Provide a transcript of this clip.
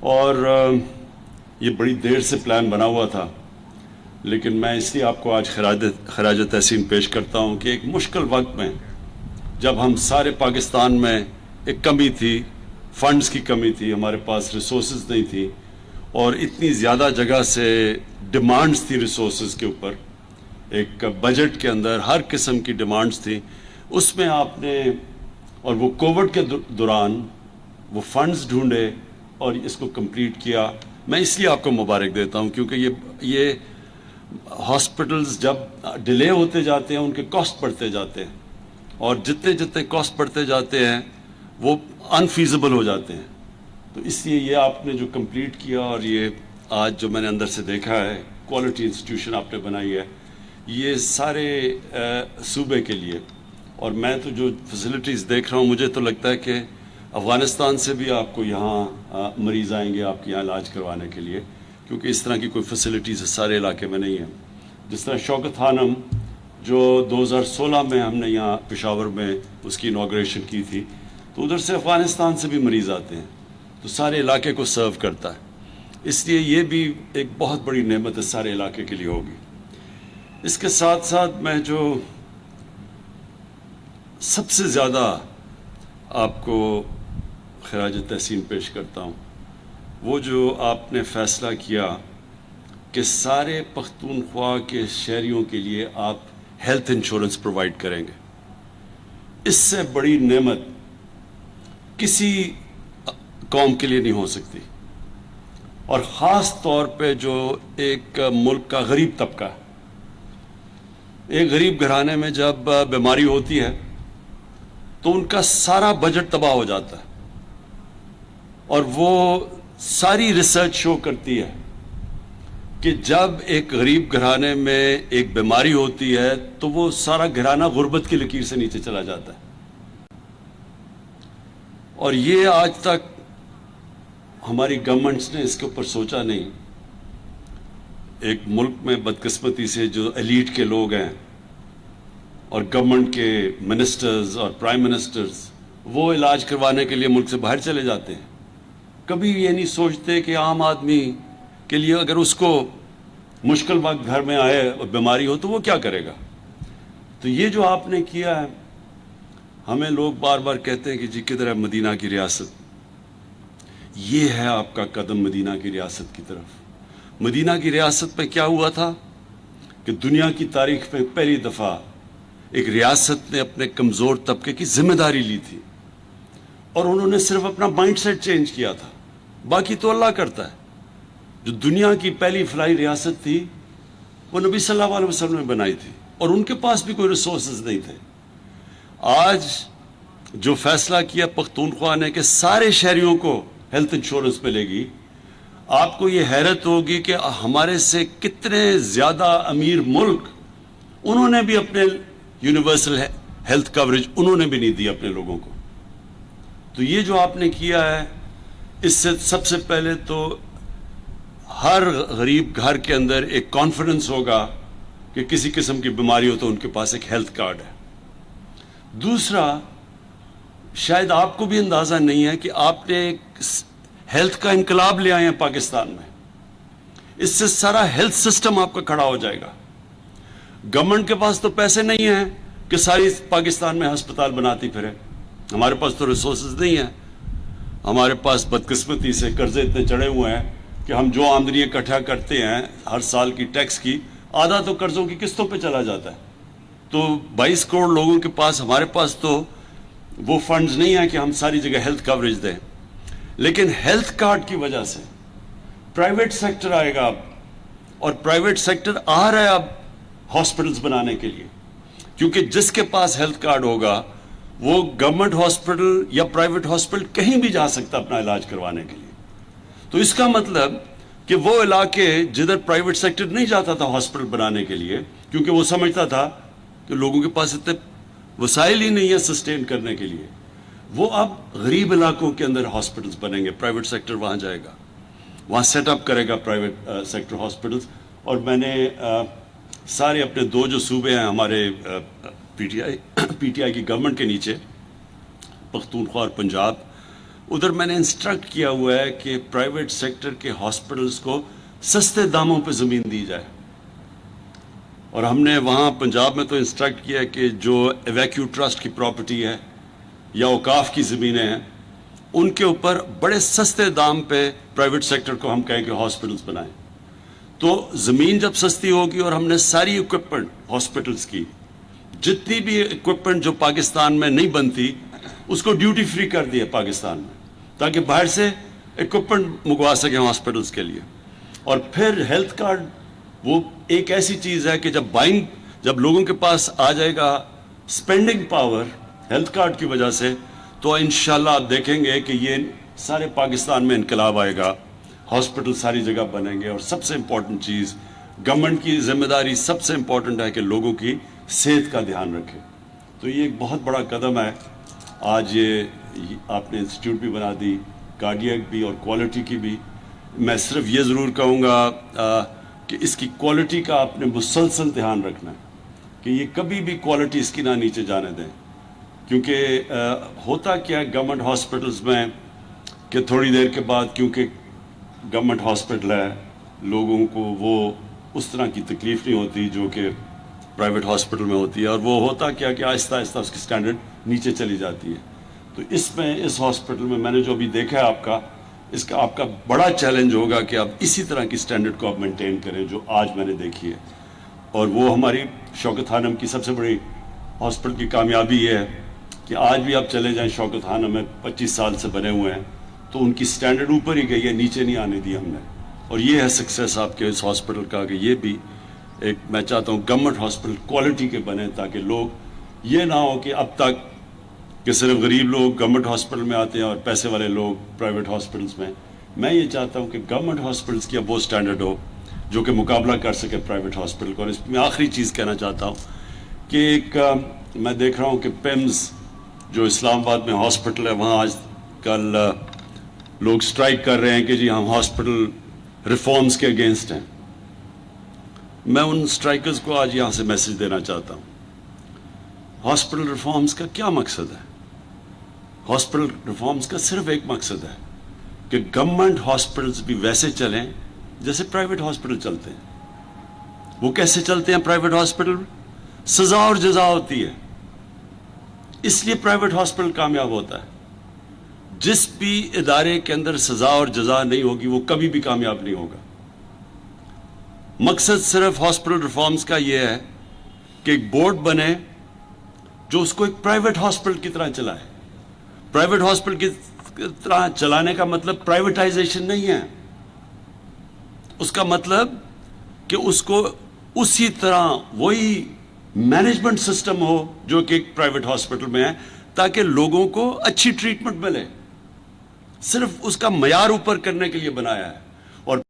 اور یہ بڑی دیر سے پلان بنا ہوا تھا، لیکن میں اس لیے آپ کو آج خراج تحسین پیش کرتا ہوں کہ ایک مشکل وقت میں جب ہم سارے پاکستان میں ایک کمی تھی، فنڈز کی کمی تھی، ہمارے پاس ریسورسز نہیں تھی، اور اتنی زیادہ جگہ سے ڈیمانڈز تھی ریسورسز کے اوپر، ایک بجٹ کے اندر ہر قسم کی ڈیمانڈز تھی، اس میں آپ نے اور وہ کووڈ کے دوران وہ فنڈز ڈھونڈے اور اس کو کمپلیٹ کیا۔ میں اس لیے آپ کو مبارک دیتا ہوں کیونکہ یہ ہاسپٹلز جب ڈیلے ہوتے جاتے ہیں ان کے کاسٹ بڑھتے جاتے ہیں، اور جتنے کاسٹ بڑھتے جاتے ہیں وہ انفیزیبل ہو جاتے ہیں۔ تو اس لیے یہ آپ نے جو کمپلیٹ کیا، اور یہ آج جو میں نے اندر سے دیکھا ہے کوالٹی انسٹیٹیوشن آپ نے بنائی ہے، یہ سارے صوبے کے لیے، اور میں تو جو فیسلٹیز دیکھ رہا ہوں مجھے تو لگتا ہے کہ افغانستان سے بھی آپ کو یہاں مریض آئیں گے آپ کے یہاں علاج کروانے کے لیے، کیونکہ اس طرح کی کوئی فیسلٹیز سارے علاقے میں نہیں ہیں۔ جس طرح شوکت خانم جو 2016 میں ہم نے یہاں پشاور میں اس کی انوگریشن کی تھی، تو ادھر سے افغانستان سے بھی مریض آتے ہیں، تو سارے علاقے کو سرو کرتا ہے، اس لیے یہ بھی ایک بہت بڑی نعمت اس سارے علاقے کے لیے ہوگی۔ اس کے ساتھ ساتھ میں جو سب سے زیادہ آپ کو خراج تحسین پیش کرتا ہوں، وہ جو آپ نے فیصلہ کیا کہ سارے پختونخوا کے شہریوں کے لیے آپ ہیلتھ انشورنس پرووائڈ کریں گے، اس سے بڑی نعمت کسی قوم کے لیے نہیں ہو سکتی، اور خاص طور پہ جو ایک ملک کا غریب طبقہ ہے۔ ایک غریب گھرانے میں جب بیماری ہوتی ہے تو ان کا سارا بجٹ تباہ ہو جاتا ہے، اور وہ ساری ریسرچ شو کرتی ہے کہ جب ایک غریب گھرانے میں ایک بیماری ہوتی ہے تو وہ سارا گھرانہ غربت کی لکیر سے نیچے چلا جاتا ہے، اور یہ آج تک ہماری گورنمنٹس نے اس کے اوپر سوچا نہیں۔ ایک ملک میں بدقسمتی سے جو ایلیٹ کے لوگ ہیں اور گورنمنٹ کے منسٹرز اور پرائم منسٹرز، وہ علاج کروانے کے لیے ملک سے باہر چلے جاتے ہیں، کبھی یہ نہیں سوچتے کہ عام آدمی کے لیے اگر اس کو مشکل وقت گھر میں آئے اور بیماری ہو تو وہ کیا کرے گا۔ تو یہ جو آپ نے کیا ہے، ہمیں لوگ بار بار کہتے ہیں کہ جی کدھر ہے مدینہ کی ریاست، یہ ہے آپ کا قدم مدینہ کی ریاست کی طرف۔ مدینہ کی ریاست پہ کیا ہوا تھا کہ دنیا کی تاریخ میں پہلی دفعہ ایک ریاست نے اپنے کمزور طبقے کی ذمہ داری لی تھی، اور انہوں نے صرف اپنا مائنڈ سیٹ چینج کیا تھا، باقی تو اللہ کرتا ہے۔ جو دنیا کی پہلی فلاحی ریاست تھی وہ نبی صلی اللہ علیہ وسلم نے بنائی تھی، اور ان کے پاس بھی کوئی ریسورسز نہیں تھے۔ آج جو فیصلہ کیا پختونخوا نے کہ سارے شہریوں کو ہیلتھ انشورنس ملے گی، آپ کو یہ حیرت ہوگی کہ ہمارے سے کتنے زیادہ امیر ملک، انہوں نے بھی اپنے یونیورسل ہیلتھ کوریج انہوں نے بھی نہیں دی اپنے لوگوں کو۔ تو یہ جو آپ نے کیا ہے، اس سے سب سے پہلے تو ہر غریب گھر کے اندر ایک کانفیڈنس ہوگا کہ کسی قسم کی بیماری ہو تو ان کے پاس ایک ہیلتھ کارڈ ہے۔ دوسرا، شاید آپ کو بھی اندازہ نہیں ہے کہ آپ نے ایک ہیلتھ کا انقلاب لے آئے ہیں پاکستان میں، اس سے سارا ہیلتھ سسٹم آپ کا کھڑا ہو جائے گا۔ گورنمنٹ کے پاس تو پیسے نہیں ہیں کہ ساری پاکستان میں ہسپتال بناتی پھرے، ہمارے پاس تو ریسورسز نہیں ہیں، ہمارے پاس بدقسمتی سے قرضے اتنے چڑھے ہوئے ہیں کہ ہم جو آمدنی اکٹھا کرتے ہیں ہر سال کی ٹیکس کی، آدھا تو قرضوں کی قسطوں پہ چلا جاتا ہے۔ تو 22 کروڑ لوگوں کے پاس، ہمارے پاس تو وہ فنڈز نہیں ہیں کہ ہم ساری جگہ ہیلتھ کوریج دیں۔ لیکن ہیلتھ کارڈ کی وجہ سے پرائیویٹ سیکٹر آئے گا اب، اور پرائیویٹ سیکٹر آ رہا ہے اب ہاسپٹلز بنانے کے لیے، کیونکہ جس کے پاس ہیلتھ کارڈ ہوگا وہ گورنمنٹ ہاسپٹل یا پرائیویٹ ہاسپٹل کہیں بھی جا سکتا اپنا علاج کروانے کے لیے۔ تو اس کا مطلب کہ وہ علاقے جدھر پرائیویٹ سیکٹر نہیں جاتا تھا ہاسپٹل بنانے کے لیے، کیونکہ وہ سمجھتا تھا کہ لوگوں کے پاس اتنے وسائل ہی نہیں ہے سسٹین کرنے کے لیے، وہ اب غریب علاقوں کے اندر ہاسپٹلز بنیں گے، پرائیویٹ سیکٹر وہاں جائے گا، وہاں سیٹ اپ کرے گا پرائیویٹ سیکٹر ہاسپٹلز۔ اور میں نے سارے اپنے دو جو صوبے ہیں ہمارے پی ٹی آئی کی گورنمنٹ کے نیچے، پختونخوا اور پنجاب، ادھر میں نے انسٹرکٹ کیا ہوا ہے کہ پرائیویٹ سیکٹر کے ہاسپٹلز کو سستے داموں پہ زمین دی جائے، اور ہم نے وہاں پنجاب میں تو انسٹرکٹ کیا ہے کہ جو ایویکیو ٹرسٹ کی پراپرٹی ہے یا اوقاف کی زمینیں ہیں ان کے اوپر بڑے سستے دام پہ پرائیویٹ سیکٹر کو ہم کہیں کہ ہاسپٹلز بنائیں. تو زمین جب سستی ہوگی اور ہم نے ساری اکوپمنٹ ہاسپٹلز کی، جتنی بھی اکوپمنٹ جو پاکستان میں نہیں بنتی اس کو ڈیوٹی فری کر دیا پاکستان میں، تاکہ باہر سے اکوپمنٹ منگوا سکیں ہاسپٹلز کے لیے. اور پھر ہیلتھ کارڈ وہ ایک ایسی چیز ہے کہ جب لوگوں کے پاس آ جائے گا اسپینڈنگ پاور ہیلتھ کارڈ کی وجہ سے، تو انشاءاللہ آپ دیکھیں گے کہ یہ سارے پاکستان میں انقلاب آئے گا، ہاسپٹل ساری جگہ بنیں گے. اور سب سے امپورٹنٹ چیز، گورنمنٹ کی ذمہ داری سب سے امپورٹنٹ ہے کہ لوگوں کی صحت کا دھیان رکھے. تو یہ ایک بہت بڑا قدم ہے. آج یہ آپ نے انسٹیٹیوٹ بھی بنا دی، کارڈیاک بھی اور کوالٹی کی بھی. میں صرف یہ ضرور کہوں گا کہ اس کی کوالٹی کا آپ نے مسلسل دھیان رکھنا ہے کہ یہ کبھی بھی کوالٹی اس کی نہ نیچے جانے دیں. کیونکہ ہوتا کیا ہے گورنمنٹ ہاسپٹلز میں کہ تھوڑی دیر کے بعد، کیونکہ گورنمنٹ ہاسپٹل ہے، لوگوں کو وہ اس طرح کی تکلیف نہیں ہوتی جو کہ پرائیویٹ ہاسپٹل میں ہوتی ہے، اور وہ ہوتا کیا کہ آہستہ آہستہ اس کی سٹینڈرڈ نیچے چلی جاتی ہے. تو اس ہاسپٹل میں نے جو ابھی دیکھا ہے آپ کا بڑا چیلنج ہوگا کہ آپ اسی طرح کی سٹینڈرڈ کو آپ مینٹین کریں جو آج میں نے دیکھی ہے. اور وہ ہماری شوکت خانم کی سب سے بڑی ہاسپٹل کی کامیابی یہ ہے کہ آج بھی آپ چلے جائیں شوکت خانم میں 25 سال سے بنے ہوئے ہیں تو ان کی سٹینڈرڈ اوپر ہی گئی ہے، نیچے نہیں آنے دی ہم نے. اور یہ ہے سکسیس آپ کے اس ہاسپٹل کا کہ یہ بھی ایک، میں چاہتا ہوں گورنمنٹ ہاسپٹل کوالٹی کے بنے، تاکہ لوگ یہ نہ ہو کہ اب تک کہ صرف غریب لوگ گورنمنٹ ہاسپٹل میں آتے ہیں اور پیسے والے لوگ پرائیویٹ ہاسپٹلز میں. میں یہ چاہتا ہوں کہ گورنمنٹ ہاسپٹلز کی اب وہ سٹینڈرڈ ہو جو کہ مقابلہ کر سکے پرائیویٹ ہاسپٹل کو. اور اس میں آخری چیز کہنا چاہتا ہوں کہ ایک میں دیکھ رہا ہوں کہ پیمز جو اسلام آباد میں ہاسپٹل ہے، وہاں آج کل لوگ سٹرائک کر رہے ہیں کہ جی ہم ہاسپٹل ریفارمز کے اگینسٹ ہیں. میں ان سٹرائکرز کو آج یہاں سے میسج دینا چاہتا ہوں، ہاسپٹل ریفارمز کا کیا مقصد ہے؟ ہاسپٹل ریفارمز کا صرف ایک مقصد ہے کہ گورنمنٹ ہاسپٹلز بھی ویسے چلیں جیسے پرائیویٹ ہاسپٹل چلتے ہیں. وہ کیسے چلتے ہیں پرائیویٹ ہاسپٹل؟ سزا اور جزا ہوتی ہے، اس لیے پرائیویٹ ہاسپٹل کامیاب ہوتا ہے. جس بھی ادارے کے اندر سزا اور جزا نہیں ہوگی وہ کبھی بھی کامیاب نہیں ہوگا. مقصد صرف ہاسپٹل ریفارمز کا یہ ہے کہ ایک بورڈ بنے جو اس کو ایک پرائیویٹ ہاسپٹل کی طرح چلائے. پرائیویٹ ہاسپٹل کی طرح چلانے کا مطلب پرائیویٹائزیشن نہیں ہے، اس کا مطلب کہ اس کو اسی طرح وہی مینجمنٹ سسٹم ہو جو کہ ایک پرائیویٹ ہاسپٹل میں ہے، تاکہ لوگوں کو اچھی ٹریٹمنٹ ملے. صرف اس کا معیار اوپر کرنے کے لیے بنایا ہے.